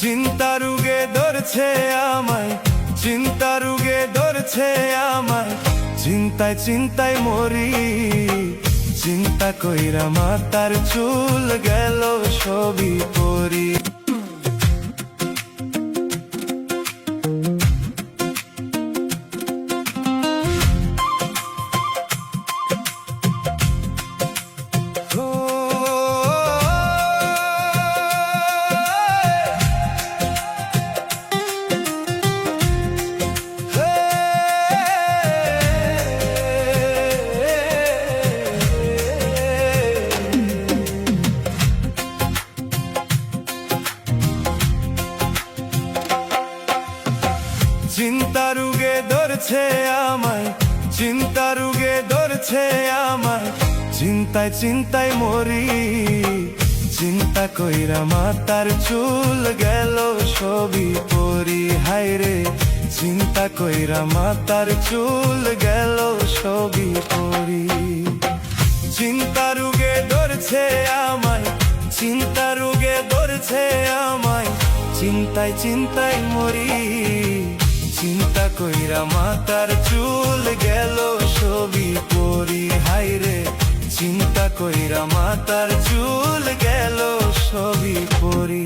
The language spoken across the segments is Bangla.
চিন্তা রোগে ধরছে আমায়, চিন্তা রোগে ধরছে আমায়, চিন্তায় চিন্তায় মরি। চিন্তা কইরা মাথার চুল গেল সবই পরি। চিন্তা রোগে ধরছে আমায়, চিন্তা রোগে ধরছে আমায়, চিন্তায় চিন্তায় মরি। চিন্তা কইরা মাথার চুল গেল সবই পরি। হায়রে চিন্তা কইরা মাথার চুল গেল সবই পরি। চিন্তা রোগে ধরছে আমায়, চিন্তা রোগে ধরছে আমায়, চিন্তায় চিন্তায় মরি। চিন্তা কইরা মাথার চুল গেল সবই পরি। হায়রে চিন্তা কইরা মাথার চুল গেল সবই পরি।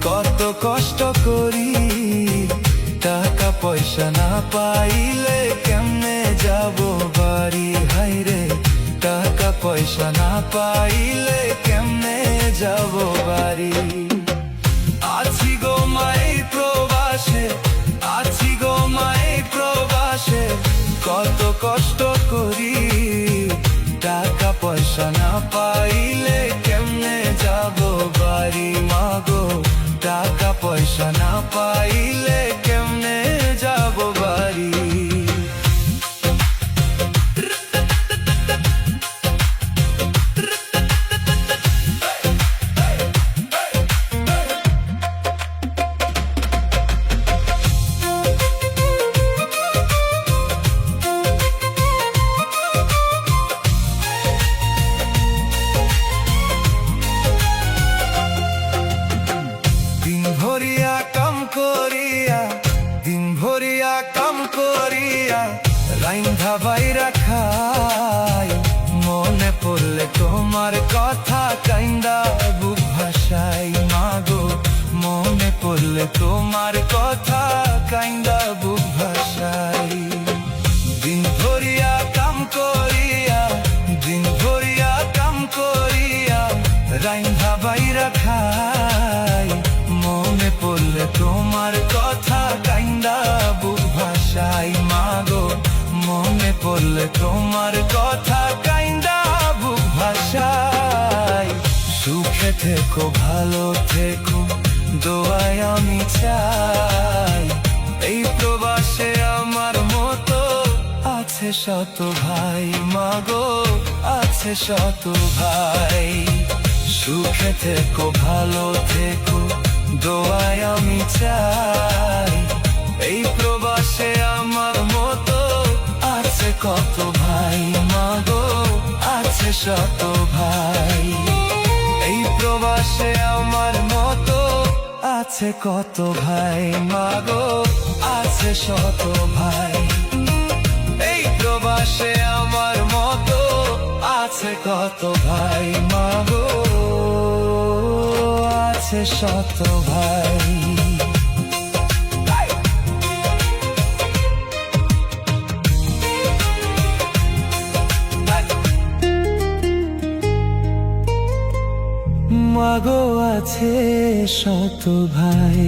কত কষ্ট করি, টাকা পয়সা না পাইলে কেমনে যাব বাড়ি। হায়রে টাকা পয়সা না পাইলে কেমনে যাব বাড়ি। আছি গো মাই প্রবাসে, আছি গো মাই প্রবাসে, কত কষ্ট করি, টাকা পয়সা না পাইলে কেমনে যাব বাড়ি। মাগো টাকা পয়সা না পাইলে কেমনে যাব বাড়ি। দিন ভরিয়া কাম করিয়া রাইন্ধা বাইরা খাই। মনে পড়লে তোমার কথা কাইন্দা বুক ভাসাই। মাগো মনে পড়লে তোমার কথা কাইন্দা বুক ভাসাই। দিন ভরিয়া কাম করিয়া, দিন ভরিয়া কাম করিয়া রাইন্ধা বাইরা খাই। মনে পড়লে তোমার কথা কাইন্দা বুক ভাসাই। মাগো মনে পড়লে তোমার কথা কাইন্দা বুক ভাসাই। সুখে থেকো ভালো থেকো দোয়াই আমি চাই। এই প্রবাসে আমার মতো আছে শত ভাই। মাগো আছে শত ভাই। সুখে থেকো ভালো থেকো দোয়াই আমি চাই। এই প্রবাসে আমার মতো আছে কত ভাই। মাগো আছে শত ভাই। এই প্রবাসে আমার মতো আছে কত ভাই। মাগো আছে শত ভাই। এই প্রবাসে আমার মতো আছে কত ভাই। মাগো আছে শত ভাই। মাগো আছে শত ভাই।